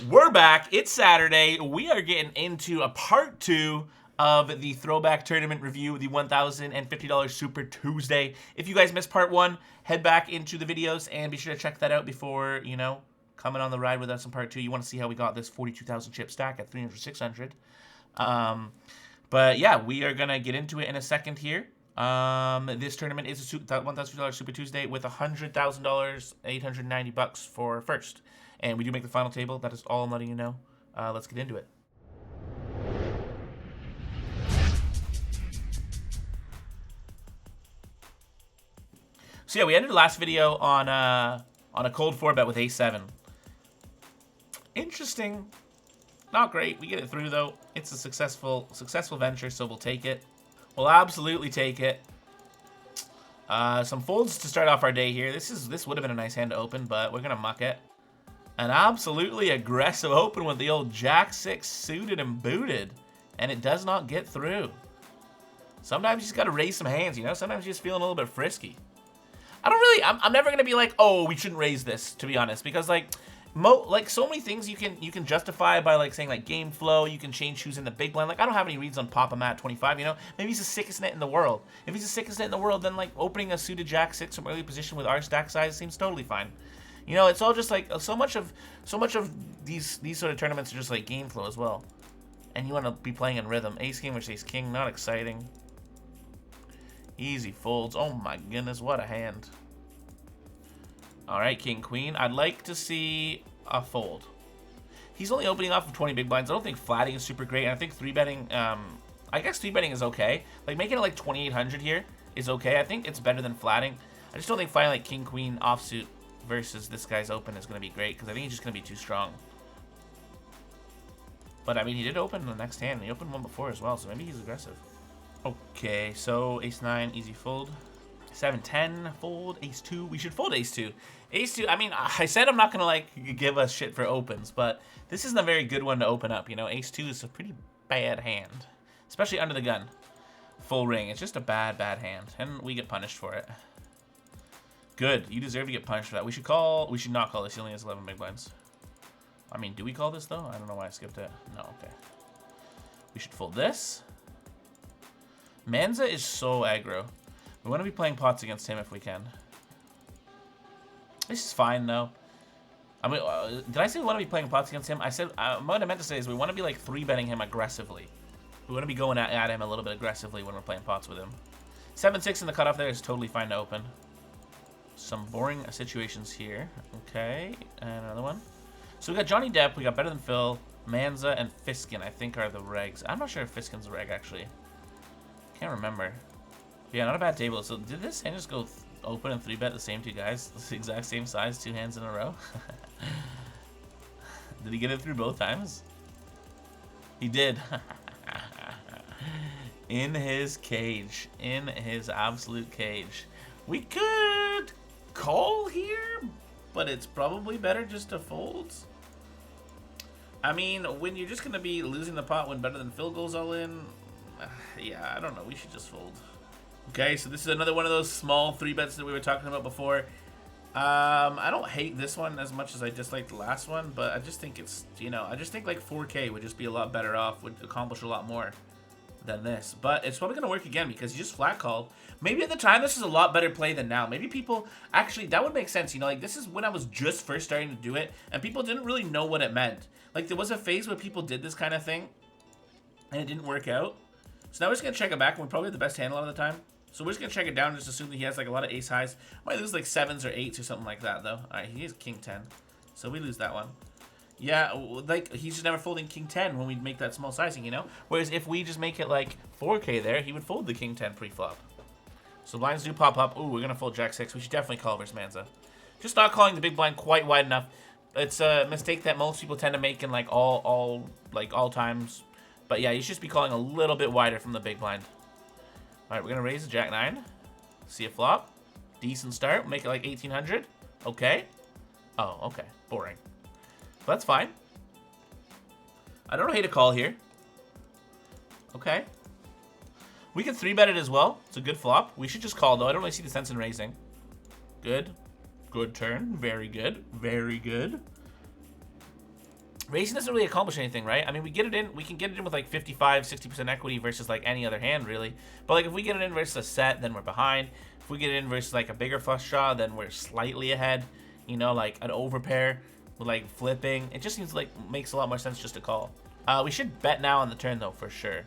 We're back. It's Saturday. We are getting into a part 2 of the Throwback tournament review, the $1,050 Super Tuesday. If you guys missed part 1, head back into the videos and be sure to check that out before, coming on the ride with us in part 2. You want to see how we got this 42,000 chip stack at 300-600. But yeah, we are going to get into it in a second here. This tournament is a $1,050 Super Tuesday with $100,000, $890 for first. And we do make the final table. That is all I'm letting you know. Let's get into it. So yeah, we ended the last video on a cold 4-bet with A7. Interesting. Not great. We get it through though. It's a successful venture, so we'll take it. We'll absolutely take it. Some folds to start off our day here. This would have been a nice hand to open, but we're gonna muck it. An absolutely aggressive open with the old Jack-6 suited and booted, and it does not get through. Sometimes you just gotta raise some hands, Sometimes you're just feeling a little bit frisky. I'm never gonna be like, oh, we shouldn't raise this, to be honest, because so many things you can justify by saying game flow. You can change who's in the big blind. I don't have any reads on Papa Matt 25. Maybe he's the sickest net in the world. If he's the sickest net in the world, then opening a suited Jack-6 from early position with our stack size seems totally fine. It's all just so much of these sort of tournaments are just game flow as well, and you want to be playing in rhythm. Ace king versus ace king, not exciting. Easy folds. Oh my goodness, what a hand. All right, king queen. I'd like to see a fold. He's only opening off of 20 big blinds. I don't think flatting is super great, and I think 3-betting. I guess 3-betting is okay. Making it 2,800 here is okay. I think it's better than flatting. I just don't think finding king queen offsuit versus this guy's open is going to be great, because I think he's just going to be too strong. But, I mean, he did open the next hand, and he opened one before as well, so maybe he's aggressive. Okay, so ace-9, easy fold. 7-10, fold. Ace-2, we should fold ace-2. Ace-2, I mean, I said I'm not going to, give us shit for opens, but this isn't a very good one to open up, Ace-2 is a pretty bad hand, especially under the gun. Full ring, it's just a bad hand, and we get punished for it. Good. You deserve to get punished for that. We should not call this. He only has 11 big blinds. I mean, do we call this, though? I don't know why I skipped it. No, okay. We should fold this. Manza is so aggro. We want to be playing pots against him if we can. This is fine, though. I mean, did I say we want to be playing pots against him? I said, what I meant to say is we want to be, 3-betting him aggressively. We want to be going at him a little bit aggressively when we're playing pots with him. 7-6 in the cutoff there is totally fine to open. Some boring situations here. Okay, and another one. So we got Johnny Depp, we got Better Than Phil, Manza, and Fiskin, I think are the regs. I'm not sure if Fiskin's a reg, actually. Can't remember. Yeah, not a bad table. So did this hand just go open and 3-bet the same two guys? The exact same size, 2 hands in a row? Did he get it through both times? He did. In his cage. In his absolute cage. We could call here, but it's probably better just to fold. I mean, when you're just going to be losing the pot when Better Than Phil goes all in, yeah, I don't know. We should just fold. Okay, so this is another one of those small 3-bets that we were talking about before. I don't hate this one as much as I disliked the last one, but I just think it's, I just think 4K would just be a lot better off, would accomplish a lot more than this. But it's probably going to work again because you just flat called. Maybe at the time this is a lot better play than now. Maybe people, actually, that would make sense. This is when I was just first starting to do it, and people didn't really know what it meant. There was a phase where people did this kind of thing, and it didn't work out. So now we're just going to check it back, and we probably have the best hand a lot of the time. So we're just going to check it down and just assume that he has a lot of ace highs. Might lose 7s or 8s or something like that, though. Alright, he has king 10. So we lose that one. Yeah, he's just never folding king 10 when we make that small sizing, Whereas if we just make it 4K there, he would fold the king 10 pre-flop. So blinds do pop up. Ooh, we're going to fold Jack-6. We should definitely call versus Manza. Just not calling the big blind quite wide enough. It's a mistake that most people tend to make in all times. But yeah, you should just be calling a little bit wider from the big blind. Alright, we're going to raise the Jack-9. See a flop. Decent start. Make it 1,800. Okay. Oh, okay. Boring. But that's fine. I don't hate a call here. Okay. We can 3-bet it as well. It's a good flop. We should just call, though. I don't really see the sense in raising. Good. Good turn. Very good. Very good. Raising doesn't really accomplish anything, right? I mean, we can get it in with like 55, 60% equity versus like any other hand, really. But like if we get it in versus a set, then we're behind. If we get it in versus like a bigger flush draw, then we're slightly ahead. You know, like an overpair with like flipping. It just seems like makes a lot more sense just to call. We should bet now on the turn though, for sure.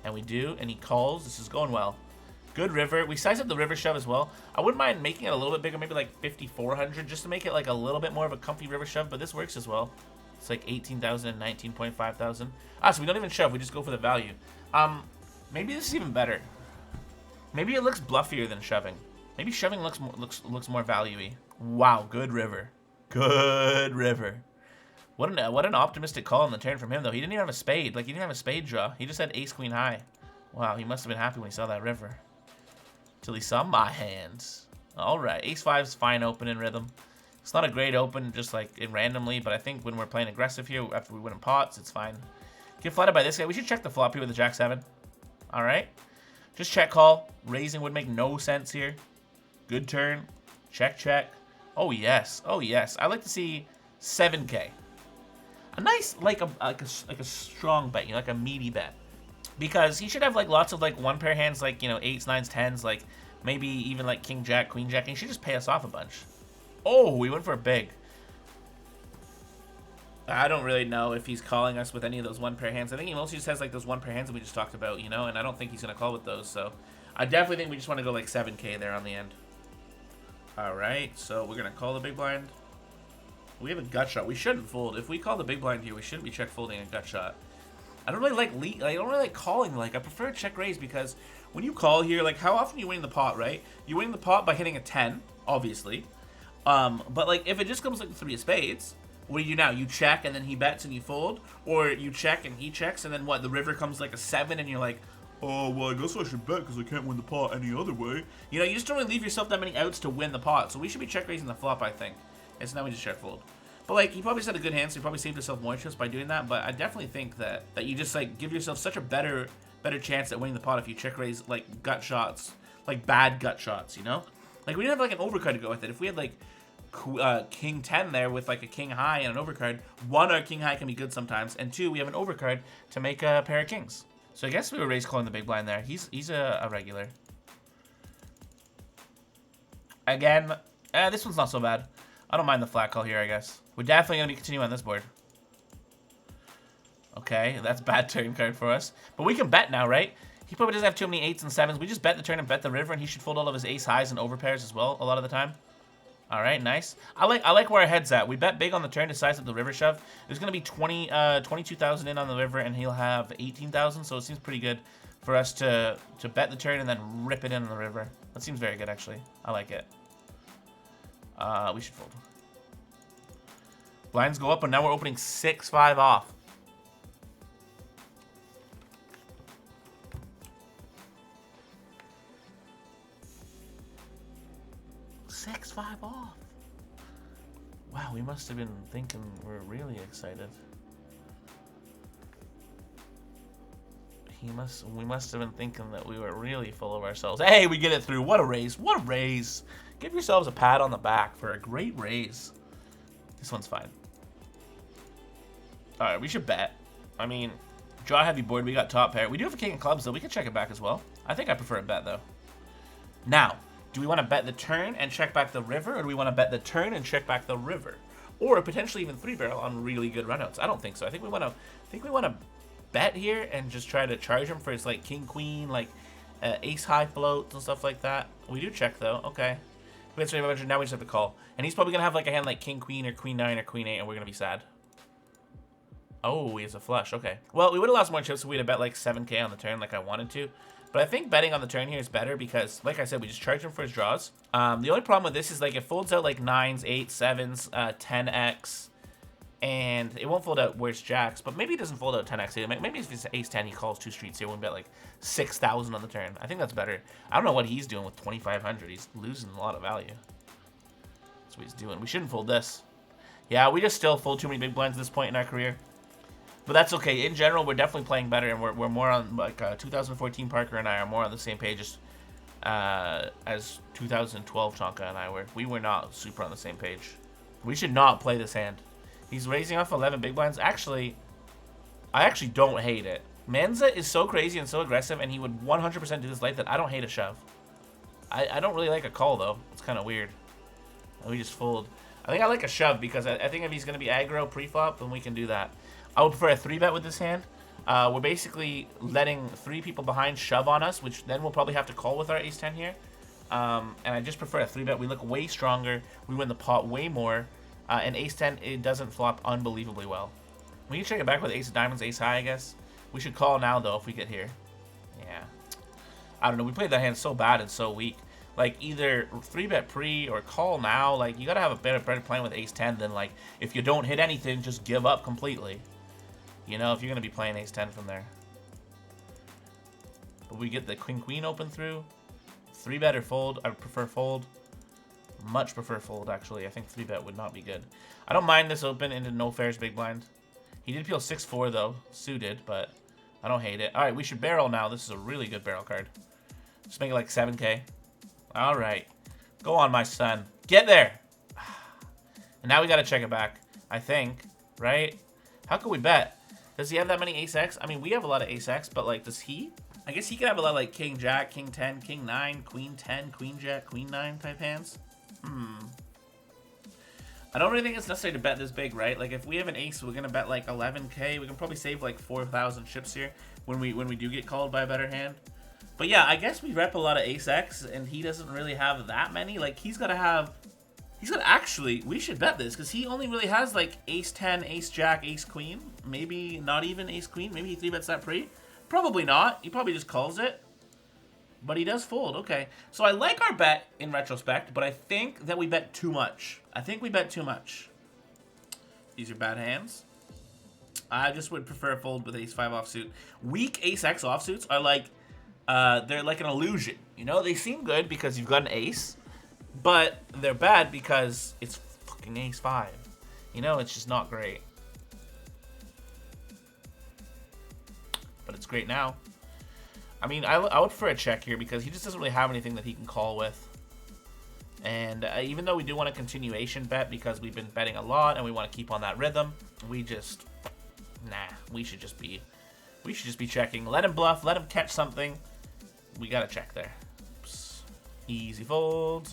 And we do, and he calls. This is going well. Good river. We size up the river shove as well. I wouldn't mind making it a little bit bigger, maybe like 5,400, just to make it like a little bit more of a comfy river shove, but this works as well. It's like 18,000 and 19.5 thousand. Ah, so we don't even shove. We just go for the value. Maybe this is even better. Maybe it looks bluffier than shoving. Maybe shoving looks more value-y. Wow, good river. Good river. What an optimistic call on the turn from him, though. He didn't even have a spade. Like, he didn't have a spade draw. He just had ace queen high. Wow, he must have been happy when he saw that river. Till he saw my hands. All right, ace five's fine open in rhythm. It's not a great open, just like randomly, but I think when we're playing aggressive here, after we win in pots, it's fine. Get flooded by this guy. We should check the flop here with the jack seven. All right. Just check call. Raising would make no sense here. Good turn. Check, check. Oh, yes. Oh, yes. I like to see 7K. A nice, like a strong bet, you know, like a meaty bet. Because he should have, like, lots of, like, one pair hands, like, you know, 8s, 9s, 10s, like, maybe even, like, king jack, queen jack, and he should just pay us off a bunch. Oh, we went for a big. I don't really know if he's calling us with any of those one pair hands. I think he mostly just has like those one pair hands that we just talked about, you know, and I don't think he's going to call with those. So I definitely think we just want to go like 7K there on the end. All right, so we're going to call the big blind. We have a gut shot. We shouldn't fold. If we call the big blind here, we shouldn't be check folding a gut shot. I don't really like calling. Like, I prefer check raise because when you call here, like, how often you win the pot, right? You win the pot by hitting a 10, obviously. But like if it just comes like the 3 of spades, what do you now? You check and then he bets and you fold, or you check and he checks and then what? The river comes like a 7 and you're like, oh well, I guess I should bet because I can't win the pot any other way. You know, you just don't really leave yourself that many outs to win the pot. So we should be check raising the flop, I think. And so now we just check fold. But like he probably set a good hand, so he probably saved himself more interest by doing that. But I definitely think that you just like give yourself such a better chance at winning the pot if you check raise like gut shots, like bad gut shots. You know, like we didn't have like an overcard to go with it. If we had like king 10 there with like a king high and an overcard, 1, our king high can be good sometimes, and 2, we have an overcard to make a pair of kings. So I guess we were raise calling the big blind there. He's a regular. Again, this one's not so bad. I don't mind the flat call here, I guess. We're definitely going to be continuing on this board. Okay, that's bad turn card for us. But we can bet now, right? He probably doesn't have too many 8s and 7s. We just bet the turn and bet the river, and he should fold all of his ace highs and overpairs as well a lot of the time. All right, nice. I like where our head's at. We bet big on the turn to size up the river shove. There's going to be 22,000 in on the river, and he'll have 18,000, so it seems pretty good for us to bet the turn and then rip it in on the river. That seems very good, actually. I like it. We should fold. Blinds go up, and now we're opening 6-5 off. $6-5 off. Wow, we must have been thinking we're really excited. We must have been thinking that we were really full of ourselves. Hey, we get it through. What a raise. What a raise. Give yourselves a pat on the back for a great raise. This one's fine. All right, we should bet. I mean, draw heavy board. We got top pair. We do have a king of clubs, though. We can check it back as well. I think I prefer a bet, though. Now, do we want to bet the turn and check back the river, or do we want to bet the turn and check back the river, or potentially even 3-barrel on really good runouts? I don't think so. I think we want to bet here and just try to charge him for his like king queen, like ace high floats and stuff like that. We do check though. Okay. Now we just have to call, and he's probably gonna have like a hand like king queen or queen 9 or queen 8, and we're gonna be sad. Oh, he has a flush. Okay. Well, we would have lost more chips if we'd have bet like 7K on the turn like I wanted to. But I think betting on the turn here is better because, like I said, we just charge him for his draws. The only problem with this is like it folds out like 9s, 8s, 7s, 10x, and it won't fold out worse jacks. But maybe it doesn't fold out 10x either. Maybe if it's ace 10, he calls 2 streets here. We'll bet like 6,000 on the turn. I think that's better. I don't know what he's doing with 2,500. He's losing a lot of value. That's what he's doing. We shouldn't fold this. Yeah, we just still fold too many big blinds at this point in our career. But that's okay. In general, we're definitely playing better, and we're more on, like, 2014 Parker and I are more on the same page as 2012 Tonka and I were. We were not super on the same page. We should not play this hand. He's raising off 11 big blinds. Actually, I actually don't hate it. Manza is so crazy and so aggressive, and he would 100% do this late that I don't hate a shove. I don't really like a call, though. It's kind of weird. We just fold. I think I like a shove because I think if he's going to be aggro pre-flop, then we can do that. I would prefer a 3-bet with this hand. We're basically letting 3 people behind shove on us, which then we'll probably have to call with our ace-10 here. And I just prefer a 3-bet. We look way stronger. We win the pot way more. And ace-10, it doesn't flop unbelievably well. We can check it back with ace of diamonds, ace high, I guess. We should call now, though, if we get here. Yeah. I don't know. We played that hand so bad and so weak. Like, either 3-bet pre or call now. Like, you got to have a better plan with ace-10 than, like, if you don't hit anything, just give up completely. You know, if you're going to be playing ace-10 from there. But we get the queen-queen open through. 3-bet or fold. I would prefer fold. Much prefer fold, actually. I think 3-bet would not be good. I don't mind this open into no fairs big blind. He did peel 6-4, though. Suited, but I don't hate it. All right, we should barrel now. This is a really good barrel card. Just make it like 7K. All right. Go on, my son. Get there. And now we got to check it back, I think, right? How can we bet? Does he have that many ace-x? I mean, we have a lot of ace-x, but, like, does he? I guess he could have a lot of, like, king-jack, king-10, king-9, queen-10, queen-jack, queen-9 type hands. I don't really think it's necessary to bet this big, right? Like, if we have an ace, we're gonna bet like 11K. We can probably save like 4,000 chips here when we do get called by a better hand. But yeah, I guess we rep a lot of ace-x, and he doesn't really have that many. Like, actually, we should bet this, because he only really has like ace-10, ace-jack, ace-queen. Maybe not even ace-queen. Maybe he 3-bets that pre. Probably not. He probably just calls it. But he does fold. Okay. So I like our bet in retrospect, but I think that we bet too much. I think we bet too much. These are bad hands. I just would prefer a fold with ace-5 offsuit. Weak ace-x offsuits are like, they're like an illusion. You know, they seem good because you've got an ace, but they're bad because it's fucking ace-5. You know, it's just not great. But it's great now. I mean, I would prefer a check here because he just doesn't really have anything that he can call with. And even though we do want a continuation bet because we've been betting a lot and we want to keep on that rhythm, we just, we should just be checking. Let him bluff, let him catch something. We got to check there. Oops. Easy fold.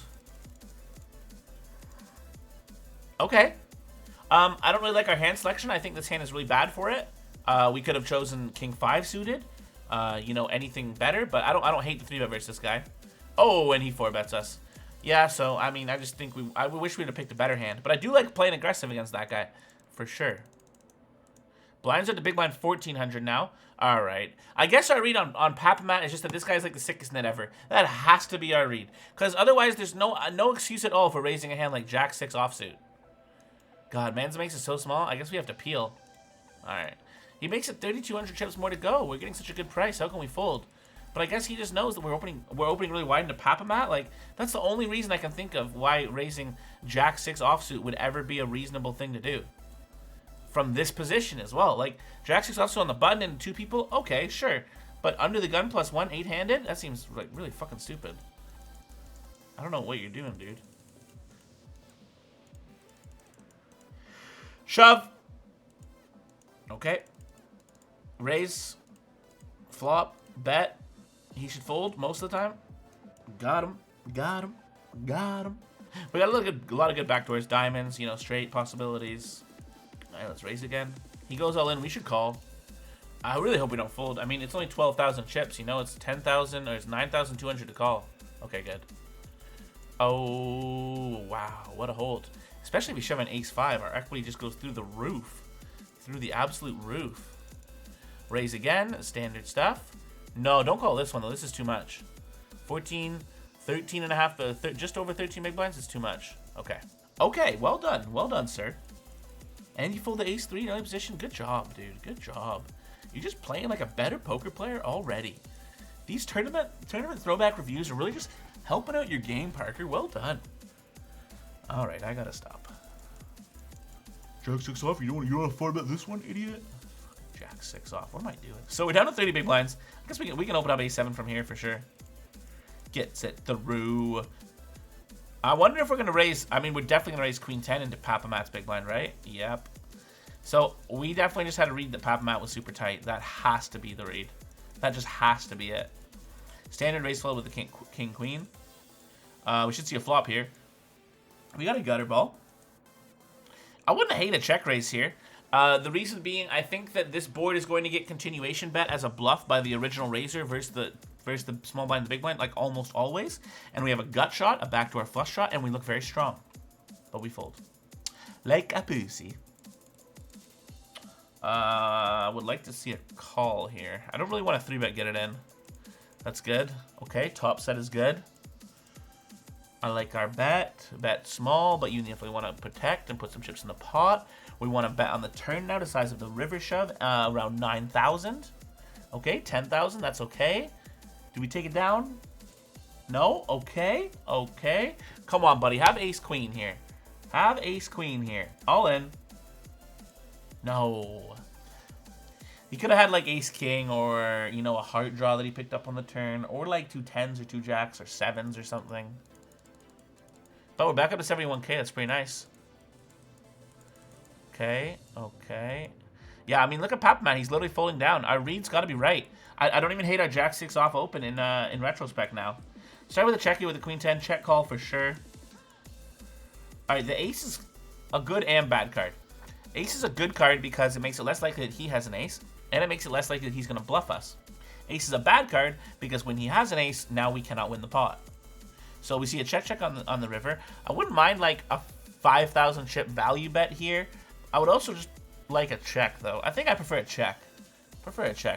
Okay. I don't really like our hand selection. I think this hand is really bad for it. We could have chosen king 5 suited. You know, anything better, but I don't hate the 3-bet versus this guy. Oh, and he 4-bets us. Yeah, so I mean, I just think I wish we'd have picked a better hand, but I do like playing aggressive against that guy for sure. Blinds at the big blind 1400 now. All right, I guess our read on Papamat is just that this guy's like the sickest net ever. That has to be our read, because otherwise there's no excuse at all for raising a hand like Jack 6 offsuit. God, Manza makes it so small. I guess we have to peel. All right. He makes it 3,200 chips more to go. We're getting such a good price. How can we fold? But I guess he just knows that we're opening really wide into Papamat. Like, that's the only reason I can think of why raising Jack 6 offsuit would ever be a reasonable thing to do. From this position as well. Like, Jack 6 offsuit on the button and 2 people, okay, sure. But under the gun plus 1, 8-handed? That seems like really fucking stupid. I don't know what you're doing, dude. Shove. Okay. Raise, flop, bet. He should fold most of the time. Got him, got him, got him. We got a lot of good backdoors, diamonds, you know, straight possibilities. All right, let's raise again. He goes all in. We should call. I really hope we don't fold. I mean, it's only 12,000 chips. You know, it's 10,000 or it's 9,200 to call. Okay, good. Oh, wow, what a hold. Especially if we shove an ace-5, our equity just goes through the roof, through the absolute roof. Raise again, standard stuff. No, don't call this one though. This is too much. 14, 13 and a half, just over 13 big blinds is too much. Okay. Okay, well done, sir. And you fold the ace-3 in early position. Good job, dude. Good job. You're just playing like a better poker player already. These tournament throwback reviews are really just helping out your game, Parker. Well done. All right, I gotta stop. Jack 6 off. You don't want to 4-bet this one, idiot? Jack 6 off. What am I doing? So we're down to 30 big blinds. I guess we can open up a7 from here for sure. Gets it through. I wonder if we're gonna raise. I mean, we're definitely gonna raise queen 10 into Papamat's big blind, right? Yep. So we definitely just had to read that Papamat was super tight. That has to be the read. That just has to be it. Standard race flow with the king queen. We should see a flop here. We got a gutter ball. I wouldn't hate a check raise here. The reason being, I think that this board is going to get continuation bet as a bluff by the original raiser versus the small blind and the big blind, like almost always. And we have a gut shot, a backdoor flush shot, and we look very strong. But we fold. Like a pussy. I would like to see a call here. I don't really want a 3-bet get it in. That's good. Okay, top set is good. I like our bet. Bet small, but you definitely want to protect and put some chips in the pot. We want to bet on the turn now, the size of the river shove, around 9,000. Okay, 10,000, that's okay. Do we take it down? No? Okay, okay. Come on, buddy, have ace queen here. Have ace queen here. All in. No. He could have had like ace king or, you know, a heart draw that he picked up on the turn, or like 2 10s or 2 jacks or 7s or something. But we're back up to 71k. That's pretty nice. Okay, okay. Yeah, I mean, look at Papamat. He's literally folding down. Our read's got to be right. I don't even hate our jack 6 off open in retrospect now. Start with a checky with the queen 10. Check call for sure. All right, the ace is a good and bad card. Ace is a good card because it makes it less likely that he has an ace, and it makes it less likely that he's going to bluff us. Ace is a bad card because when he has an ace, now we cannot win the pot. So we see a check on the river. I wouldn't mind like a 5,000 chip value bet here. I would also just like a check though. I think I prefer a check.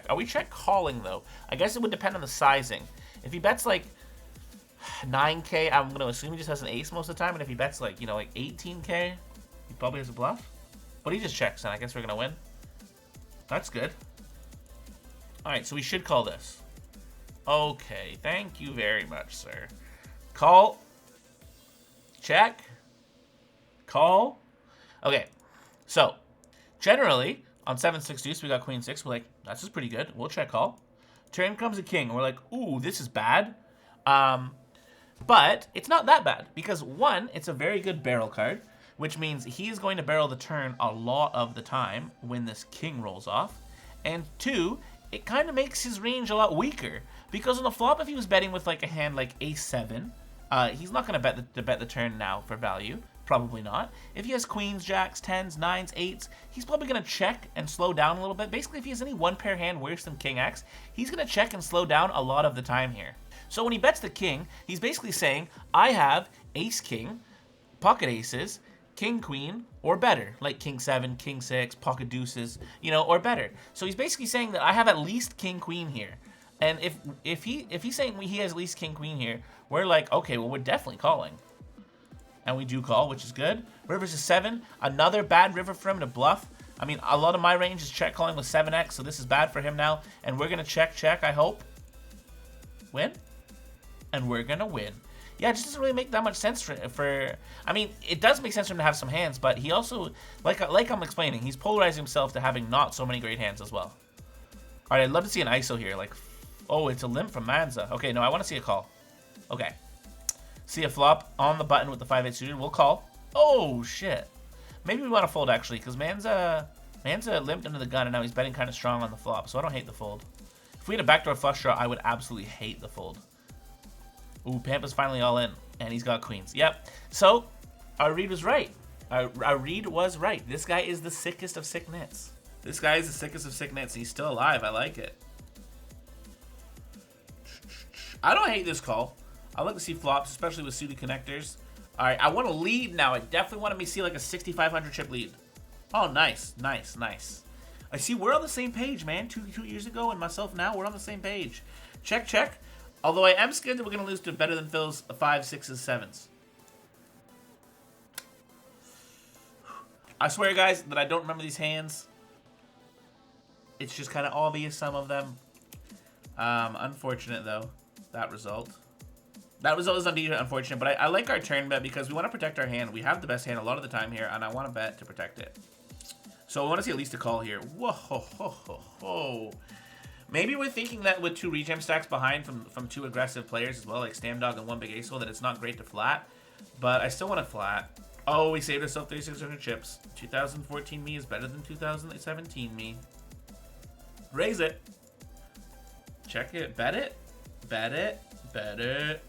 Are we check calling though? I guess it would depend on the sizing. If he bets like 9k, I'm going to assume he just has an ace most of the time. And if he bets like, you know, like 18k, he probably has a bluff. But he just checks, and I guess we're going to win. That's good. All right, so we should call this. Okay, thank you very much, sir. Call. Check. Call. Okay, so generally on 7-6 deuce, we got queen 6. We're like, that's just pretty good. We'll check call. Turn comes a king. We're like, ooh, this is bad. But it's not that bad because 1, it's a very good barrel card, which means he is going to barrel the turn a lot of the time when this king rolls off. And 2, it kind of makes his range a lot weaker because on the flop, if he was betting with like a hand like ace 7, he's not going to bet the turn now for value. Probably not. If he has queens, jacks, 10s, 9s, 8s, he's probably going to check and slow down a little bit. Basically, if he has any one pair hand worse than king X, he's going to check and slow down a lot of the time here. So when he bets the king, he's basically saying, I have ace king, pocket aces, king queen, or better, like king 7, king 6, pocket deuces, you know, or better. So he's basically saying that I have at least king queen here. And if he's saying he has at least king queen here, we're like, okay, well, we're definitely calling. And we do call, which is good. River's a 7. Another bad river for him to bluff. I mean, a lot of my range is check calling with 7x, so this is bad for him now. And we're going to check, I hope. Win. And we're going to win. Yeah, it just doesn't really make that much sense for... I mean, it does make sense for him to have some hands, but he also, like I'm explaining, he's polarizing himself to having not so many great hands as well. All right, I'd love to see an ISO here. Like, oh, it's a limp from Manza. Okay, no, I want to see a call. Okay. See a flop on the button with the 5-8 suited. We'll call. Oh, shit. Maybe we want to fold, actually, because Manza limped under the gun, and now he's betting kind of strong on the flop, so I don't hate the fold. If we had a backdoor flush draw, I would absolutely hate the fold. Ooh, Pampa's finally all in, and he's got queens. Yep. So, our read was right. Our read was right. This guy is the sickest of sick nits. This guy is the sickest of sick nits. He's still alive. I like it. I don't hate this call. I like to see flops, especially with suited connectors. All right, I want to lead now. I definitely want to see like a 6,500 chip lead. Oh, nice, nice, nice. I see we're on the same page, man. Two years ago and myself now, we're on the same page. Check, check. Although I am scared that we're going to lose to better than Phil's 5, 6s, 7s. I swear, guys, that I don't remember these hands. It's just kind of obvious, some of them. Unfortunate, though, that result. That result is indeed unfortunate, but I like our turn bet because we want to protect our hand. We have the best hand a lot of the time here, and I want to bet to protect it. So I want to see at least a call here. Whoa, ho, ho, ho, ho. Maybe we're thinking that with 2 regem stacks behind from 2 aggressive players as well, like Stamdog and 1 big ace hole, that it's not great to flat. But I still want to flat. Oh, we saved ourselves 3,600 chips. 2014 me is better than 2017 me. Raise it. Check it. Bet it. Bet it. Bet it.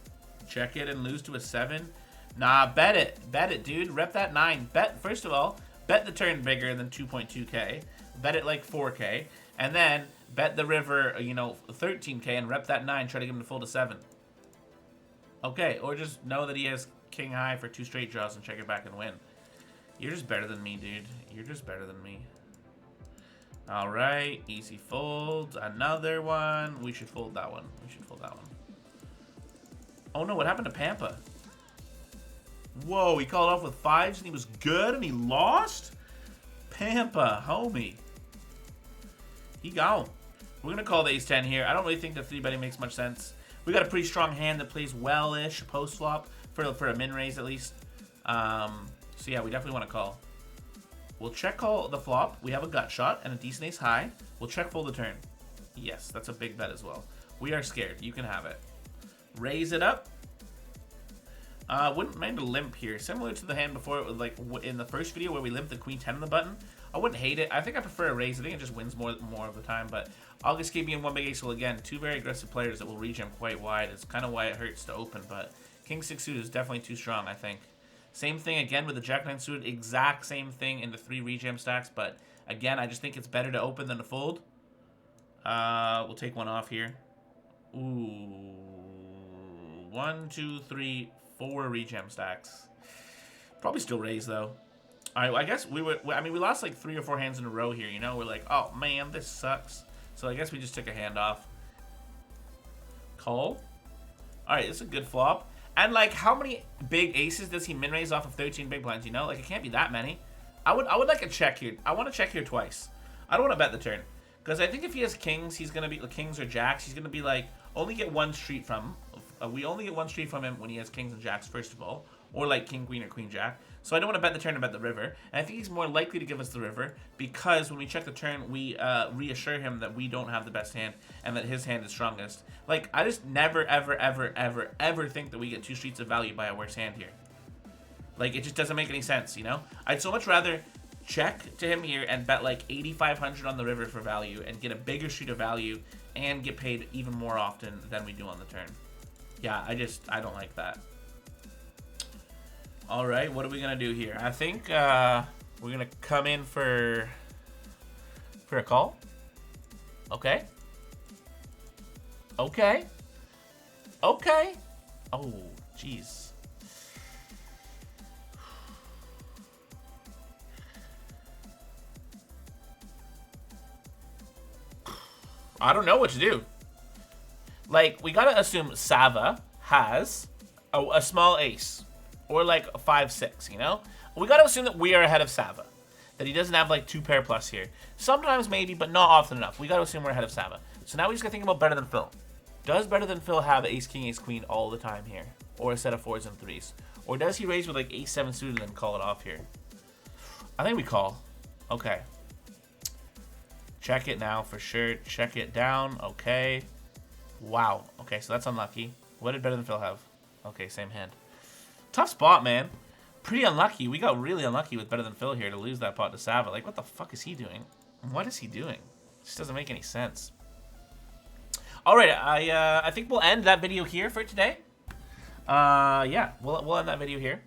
Check it and lose to a 7. Nah, bet it. Bet it, dude. Rep that 9. Bet, first of all, bet the turn bigger than 2.2k. Bet it like 4k. And then bet the river, you know, 13k and rep that 9. Try to get him to fold to 7. Okay, or just know that he has king high for 2 straight draws and check it back and win. You're just better than me, dude. You're just better than me. All right, easy folds. Another one. We should fold that one. We should fold that one. Oh no, what happened to Pampa? Whoa, he called off with 5s and he was good and he lost? Pampa, homie. He gone. We're going to call the ace-10 here. I don't really think the 3-betting makes much sense. We got a pretty strong hand that plays well-ish post-flop for a min-raise at least. So yeah, we definitely want to call. We'll check call the flop. We have a gut shot and a decent ace high. We'll check fold the turn. Yes, that's a big bet as well. We are scared. You can have it. Raise it up. Wouldn't mind a limp here. Similar to the hand before, like in the first video where we limped the queen 10 on the button. I wouldn't hate it. I think I prefer a raise. I think it just wins more of the time. But August gave me in one big ace. Well, again, 2 very aggressive players that will rejam quite wide. It's kind of why it hurts to open. But king 6 suited is definitely too strong, I think. Same thing again with the jack 9 suited. Exact same thing in the 3 rejam stacks. But again, I just think it's better to open than to fold. We'll take one off here. Ooh. 1, 2, 3, 4 rejam stacks. Probably still raise though. All right, well, I guess we lost like 3 or 4 hands in a row here. You know, we're like, oh man, this sucks. So I guess we just took a hand off. Call. All right, this is a good flop. And like, how many big aces does he min raise off of 13 big blinds? You know, like it can't be that many. I would like a check here. I want to check here twice. I don't want to bet the turn because I think if he has kings, he's gonna be kings or jacks. He's gonna be like only get 1 street from. We only get 1 street from him when he has kings and jacks, first of all. Or like king, queen, or queen, jack. So I don't want to bet the turn and bet the river. And I think he's more likely to give us the river because when we check the turn, we reassure him that we don't have the best hand and that his hand is strongest. Like, I just never, ever, ever, ever, ever think that we get 2 streets of value by a worse hand here. Like, it just doesn't make any sense, you know? I'd so much rather check to him here and bet like 8,500 on the river for value and get a bigger street of value and get paid even more often than we do on the turn. Yeah, I don't like that. All right, what are we gonna do here? I think we're gonna come in for a call. Okay. Okay. Okay. Oh, jeez. I don't know what to do. Like, we gotta assume Sava has a small ace. Or like a 5-6, you know? We gotta assume that we are ahead of Sava. That he doesn't have like 2 pair plus here. Sometimes maybe, but not often enough. We gotta assume we're ahead of Sava. So now we just gotta think about better than Phil. Does better than Phil have ace king, ace queen all the time here? Or a set of 4s and 3s? Or does he raise with like ace 7 suited and call it off here? I think we call. Okay. Check it now for sure. Check it down. Okay. Wow. Okay, so that's unlucky. What did better than Phil have? Okay, same hand. Tough spot, man. Pretty unlucky. We got really unlucky with better than Phil here to lose that pot to Sava. Like, what the fuck is he doing? What is he doing? This doesn't make any sense. All right, I think we'll end that video here for today. Yeah, we'll end that video here.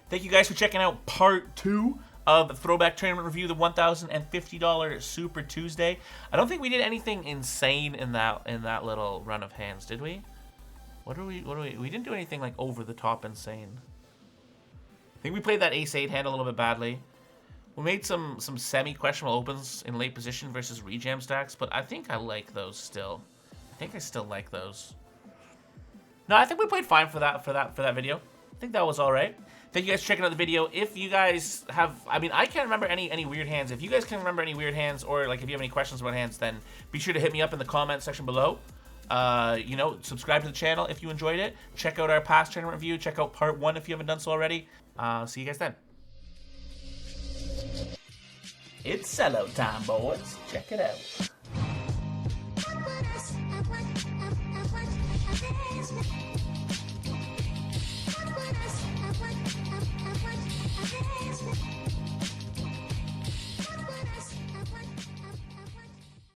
Thank you guys for checking out part 2 of the Throwback Tournament Review, the $1,050 Super Tuesday. I don't think we did anything insane in that little run of hands, did we? We didn't do anything like over the top insane. I think we played that ace-8 hand a little bit badly. We made some semi-questionable opens in late position versus rejam stacks, but I think I like those still. I think I still like those. No, I think we played fine for that video. I think that was all right. Thank you guys for checking out the video. If you guys have, I mean, I can't remember any weird hands. If you guys can remember any weird hands, or like if you have any questions about hands, then be sure to hit me up in the comment section below. You know, subscribe to the channel if you enjoyed it. Check out our past tournament review. Check out part 1 if you haven't done so already. See you guys then. It's sellout time, boys. Check it out.